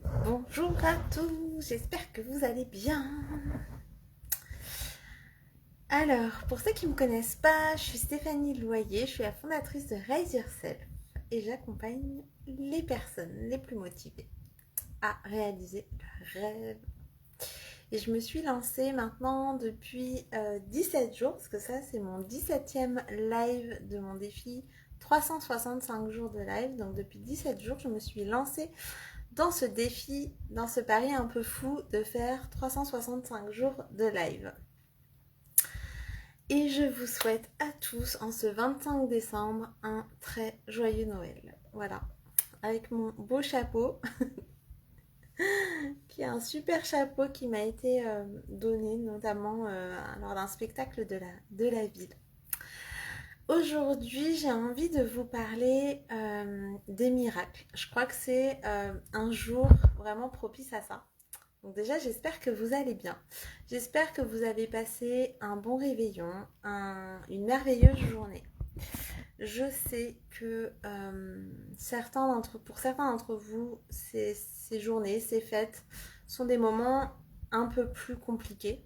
Bonjour à tous, j'espère que vous allez bien. Alors, pour ceux qui ne me connaissent pas, je suis Stéphanie Loyer, je suis la fondatrice de Raise Yourself et j'accompagne les personnes les plus motivées à réaliser leurs rêves. Et je me suis lancée maintenant depuis 17 jours, parce que ça c'est mon 17e live de mon défi 365 jours de live. Donc depuis 17 jours, je me suis lancée dans ce défi, dans ce pari un peu fou de faire 365 jours de live. Et je vous souhaite à tous, en ce 25 décembre, un très joyeux Noël. Voilà, avec mon beau chapeau, qui est un super chapeau qui m'a été donné, notamment lors d'un spectacle de la ville. Aujourd'hui, j'ai envie de vous parler des miracles. Je crois que c'est un jour vraiment propice à ça. Donc déjà, j'espère que vous allez bien. J'espère que vous avez passé un bon réveillon, une merveilleuse journée. Je sais que pour certains d'entre vous, ces journées, ces fêtes sont des moments un peu plus compliqués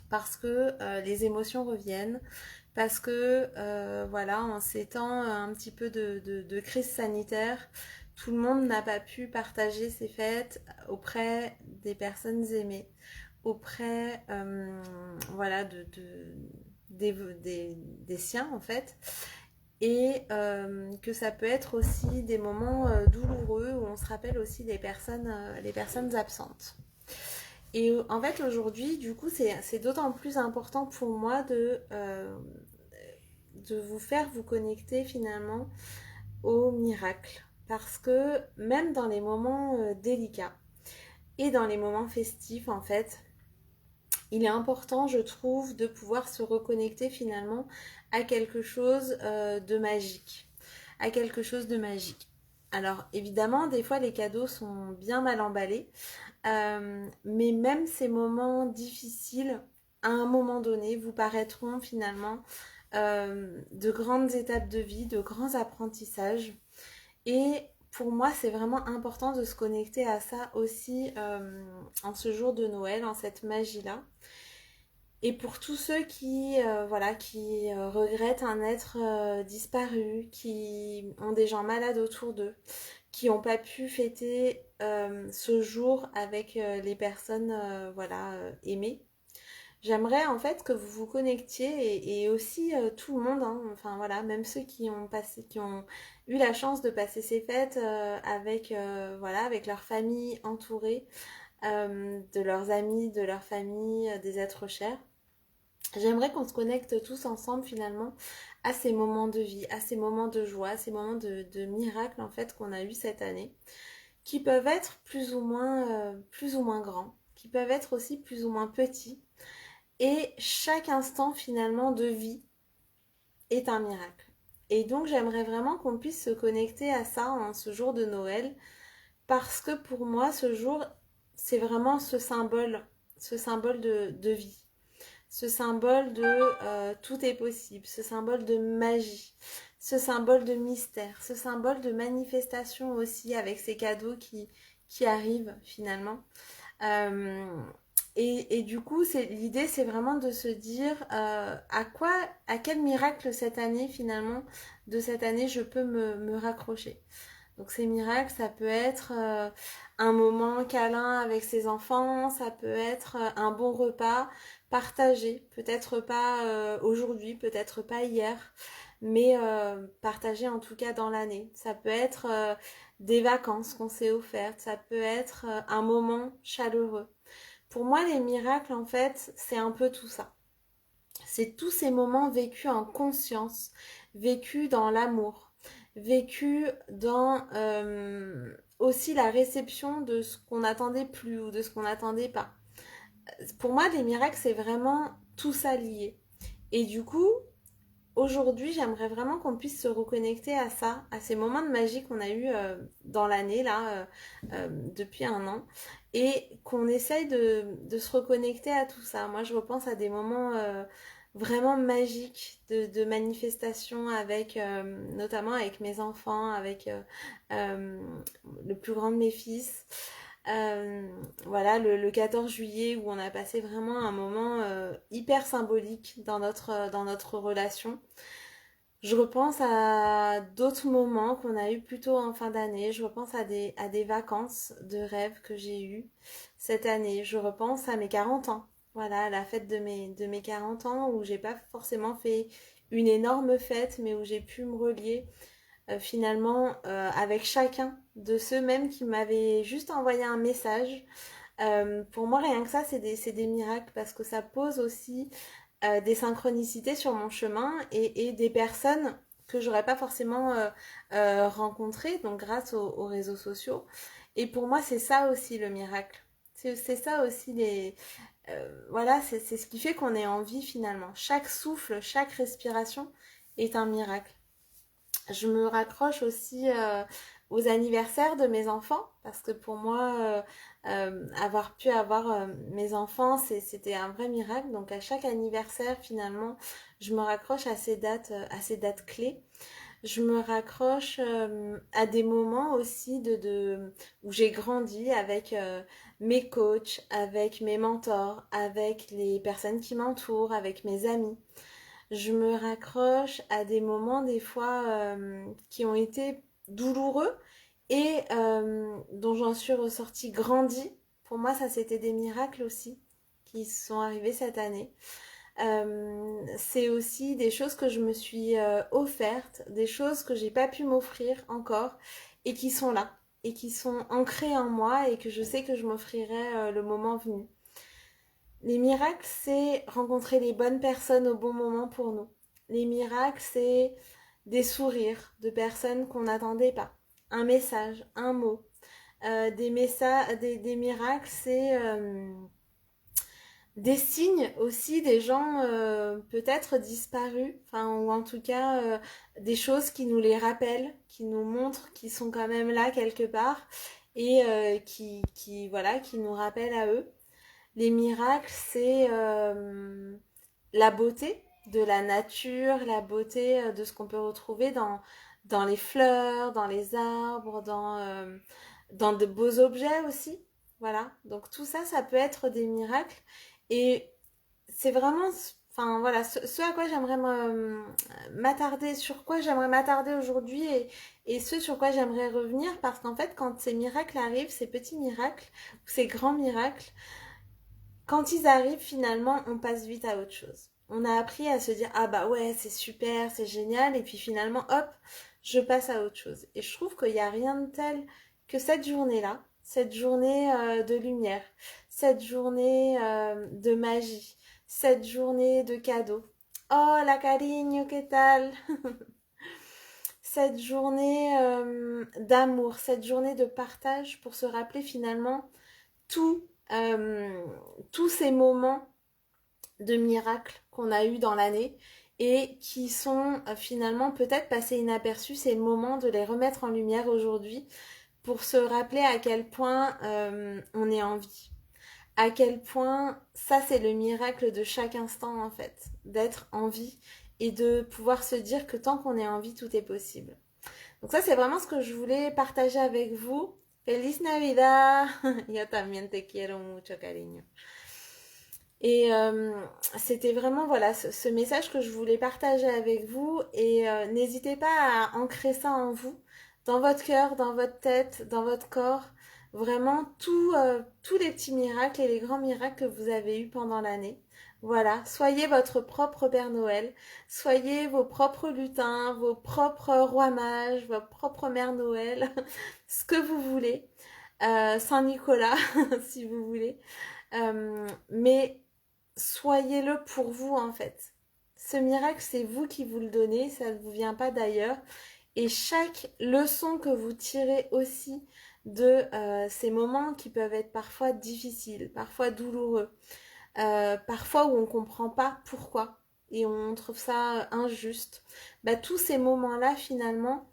parce que les émotions reviennent, parce que voilà, en ces temps un petit peu de crise sanitaire, tout le monde n'a pas pu partager ses fêtes auprès des personnes aimées, auprès voilà, des siens en fait. Et que ça peut être aussi des moments douloureux où on se rappelle aussi les personnes absentes. Et en fait aujourd'hui, du coup, c'est d'autant plus important pour moi de vous faire vous connecter finalement au miracle. Parce que même dans les moments délicats et dans les moments festifs, en fait, il est important, je trouve, de pouvoir se reconnecter finalement à quelque chose de magique. À quelque chose de magique. Alors évidemment, des fois les cadeaux sont bien mal emballés, mais même ces moments difficiles, à un moment donné, vous paraîtront finalement de grandes étapes de vie, de grands apprentissages. Et pour moi, c'est vraiment important de se connecter à ça aussi en ce jour de Noël, en cette magie-là. Et pour tous ceux qui regrettent un être disparu, qui ont des gens malades autour d'eux, qui n'ont pas pu fêter ce jour avec les personnes aimées. J'aimerais en fait que vous vous connectiez et aussi tout le monde, hein, enfin voilà, même ceux qui ont eu la chance de passer ces fêtes avec leur famille entourée, de leurs amis, de leur famille, des êtres chers. J'aimerais qu'on se connecte tous ensemble finalement à ces moments de vie, à ces moments de joie, à ces moments de miracle en fait qu'on a eu cette année, qui peuvent être plus ou moins grands, qui peuvent être aussi plus ou moins petits. Et chaque instant finalement de vie est un miracle. Et donc j'aimerais vraiment qu'on puisse se connecter à ça en ce jour de Noël, parce que pour moi ce jour, c'est vraiment ce symbole de vie. Ce symbole de tout est possible, ce symbole de magie, ce symbole de mystère, ce symbole de manifestation aussi avec ces cadeaux qui arrivent finalement. Euh, et du coup, l'idée, c'est vraiment de se dire à quel miracle cette année finalement, de cette année, je peux me raccrocher. Donc ces miracles, ça peut être un moment câlin avec ses enfants, ça peut être un bon repas partagé, peut-être pas aujourd'hui, peut-être pas hier, mais partagé en tout cas dans l'année. Ça peut être des vacances qu'on s'est offertes, ça peut être un moment chaleureux. Pour moi, les miracles, en fait, c'est un peu tout ça. C'est tous ces moments vécus en conscience, vécus dans l'amour, vécus dans aussi la réception de ce qu'on n'attendait plus ou de ce qu'on n'attendait pas. Pour moi, les miracles, c'est vraiment tout ça lié. Et du coup, aujourd'hui, j'aimerais vraiment qu'on puisse se reconnecter à ça, à ces moments de magie qu'on a eu dans l'année, là, depuis un an, et qu'on essaye de se reconnecter à tout ça. Moi, je repense à des moments vraiment magiques de manifestation avec, notamment avec mes enfants, avec le plus grand de mes fils. Voilà, le 14 juillet où on a passé vraiment un moment hyper symbolique dans notre relation. Je repense à d'autres moments qu'on a eu plus tôt en fin d'année. Je repense à des vacances de rêve que j'ai eues cette année. Je repense à mes 40 ans. Voilà, à la fête de mes 40 ans où j'ai pas forcément fait une énorme fête, mais où j'ai pu me relier finalement avec chacun de ceux même qui m'avaient juste envoyé un message. Pour moi, rien que ça, c'est des miracles parce que ça pose aussi des synchronicités sur mon chemin et des personnes que j'aurais pas forcément rencontrées, donc grâce aux réseaux sociaux. Et pour moi, c'est ça aussi le miracle. C'est ça aussi voilà, c'est ce qui fait qu'on est en vie finalement. Chaque souffle, chaque respiration est un miracle. Je me raccroche aussi aux anniversaires de mes enfants parce que pour moi, avoir pu avoir mes enfants, c'était un vrai miracle. Donc à chaque anniversaire, finalement, je me raccroche à ces dates clés. Je me raccroche à des moments aussi où j'ai grandi avec mes coachs, avec mes mentors, avec les personnes qui m'entourent, avec mes amis. Je me raccroche à des moments des fois qui ont été douloureux et dont j'en suis ressortie grandie. Pour moi, ça c'était des miracles aussi qui sont arrivés cette année. C'est aussi des choses que je me suis offertes, des choses que j'ai pas pu m'offrir encore et qui sont là et qui sont ancrées en moi et que je sais que je m'offrirai le moment venu. Les miracles, c'est rencontrer les bonnes personnes au bon moment pour nous. Les miracles, c'est des sourires de personnes qu'on n'attendait pas. Un message, un mot. Des miracles, c'est des signes aussi des gens peut-être disparus, enfin, ou en tout cas des choses qui nous les rappellent, qui nous montrent qu'ils sont quand même là quelque part et voilà, qui nous rappellent à eux. Les miracles, c'est la beauté de la nature, la beauté de ce qu'on peut retrouver dans les fleurs, dans les arbres, dans de beaux objets aussi. Voilà, donc tout ça, ça peut être des miracles. Et c'est vraiment, enfin voilà, ce à quoi j'aimerais m'attarder, sur quoi j'aimerais m'attarder aujourd'hui et ce sur quoi j'aimerais revenir, parce qu'en fait, quand ces miracles arrivent, ces petits miracles, ou ces grands miracles, quand ils arrivent, finalement, on passe vite à autre chose. On a appris à se dire, ah bah ouais, c'est super, c'est génial, et puis finalement, hop, je passe à autre chose. Et je trouve qu'il n'y a rien de tel que cette journée-là, cette journée de lumière, cette journée de magie, cette journée de cadeaux. Oh, la cariño, ¿qué tal? Cette journée d'amour, cette journée de partage pour se rappeler finalement tout, euh, tous ces moments de miracles qu'on a eu dans l'année et qui sont finalement peut-être passés inaperçus. C'est le moment de les remettre en lumière aujourd'hui pour se rappeler à quel point on est en vie. À quel point ça c'est le miracle de chaque instant en fait, d'être en vie et de pouvoir se dire que tant qu'on est en vie, tout est possible. Donc ça c'est vraiment ce que je voulais partager avec vous. Feliz Navidad. Yo también te quiero mucho, cariño. Et c'était vraiment voilà ce message que je voulais partager avec vous et n'hésitez pas à ancrer ça en vous, dans votre cœur, dans votre tête, dans votre corps, vraiment tous les petits miracles et les grands miracles que vous avez eus pendant l'année. Voilà, soyez votre propre Père Noël, soyez vos propres lutins, vos propres rois mages, vos propres Mères Noël, ce que vous voulez, Saint Nicolas si vous voulez. Mais soyez-le pour vous en fait. Ce miracle, c'est vous qui vous le donnez, ça ne vous vient pas d'ailleurs. Et chaque leçon que vous tirez aussi de ces moments qui peuvent être parfois difficiles, parfois douloureux, parfois où on ne comprend pas pourquoi et on trouve ça injuste, bah, tous ces moments-là finalement,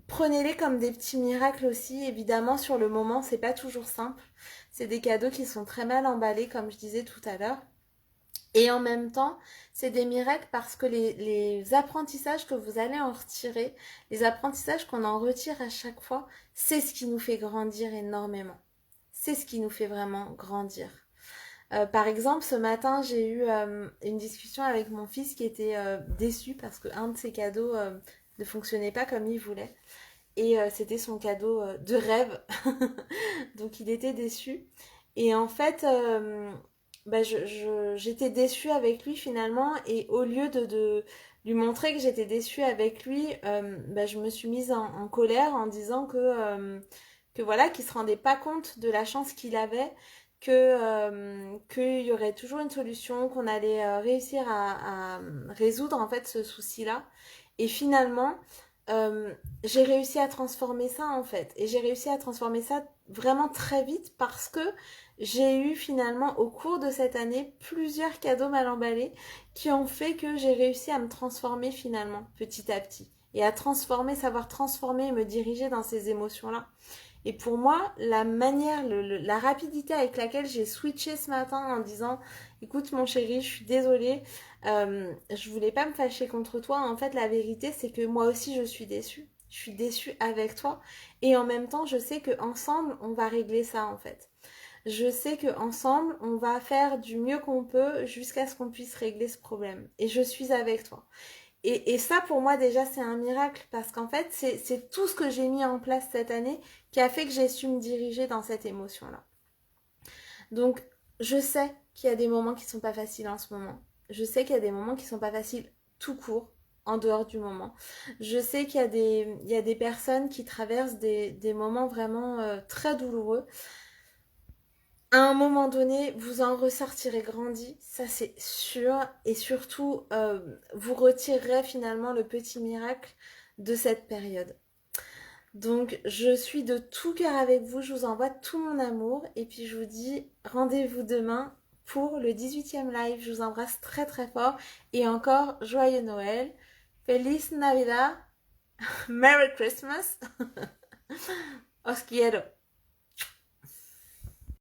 prenez-les comme des petits miracles aussi. Évidemment, sur le moment, c'est pas toujours simple. C'est des cadeaux qui sont très mal emballés, comme je disais tout à l'heure. Et en même temps, c'est des miracles parce que les apprentissages que vous allez en retirer, les apprentissages qu'on en retire à chaque fois, c'est ce qui nous fait grandir énormément. C'est ce qui nous fait vraiment grandir. Par exemple, ce matin, j'ai eu une discussion avec mon fils qui était déçu parce qu'un de ses cadeaux ne fonctionnait pas comme il voulait. Et c'était son cadeau de rêve. Donc il était déçu. Et en fait, bah, j'étais déçue avec lui finalement. Et au lieu de lui montrer que j'étais déçue avec lui, bah, je me suis mise en colère en disant que voilà, qu'il se rendait pas compte de la chance qu'il avait, qu'il y aurait toujours une solution, qu'on allait réussir à résoudre en fait ce souci-là. Et finalement, j'ai réussi à transformer ça en fait. Et j'ai réussi à transformer ça vraiment très vite parce que j'ai eu finalement au cours de cette année plusieurs cadeaux mal emballés qui ont fait que j'ai réussi à me transformer finalement petit à petit. Et à transformer, savoir transformer et me diriger dans ces émotions-là. Et pour moi, la manière, la rapidité avec laquelle j'ai switché ce matin en disant écoute mon chéri, je suis désolée, je voulais pas me fâcher contre toi. En fait, la vérité, c'est que moi aussi, je suis déçue. Je suis déçue avec toi. Et en même temps, je sais qu'ensemble, on va régler ça en fait. Je sais qu'ensemble, on va faire du mieux qu'on peut jusqu'à ce qu'on puisse régler ce problème. Et je suis avec toi. Et ça, pour moi, déjà, c'est un miracle parce qu'en fait, c'est tout ce que j'ai mis en place cette année qui a fait que j'ai su me diriger dans cette émotion-là. Donc, je sais qu'il y a des moments qui sont pas faciles en ce moment. Je sais qu'il y a des moments qui sont pas faciles tout court, en dehors du moment. Je sais il y a des personnes qui traversent des moments vraiment très douloureux. À un moment donné, vous en ressortirez grandi, ça c'est sûr. Et surtout, vous retirerez finalement le petit miracle de cette période. Donc, je suis de tout cœur avec vous, je vous envoie tout mon amour. Et puis, je vous dis rendez-vous demain pour le 18e live. Je vous embrasse très très fort. Et encore, joyeux Noël. Feliz Navidad. Merry Christmas. Os quiero.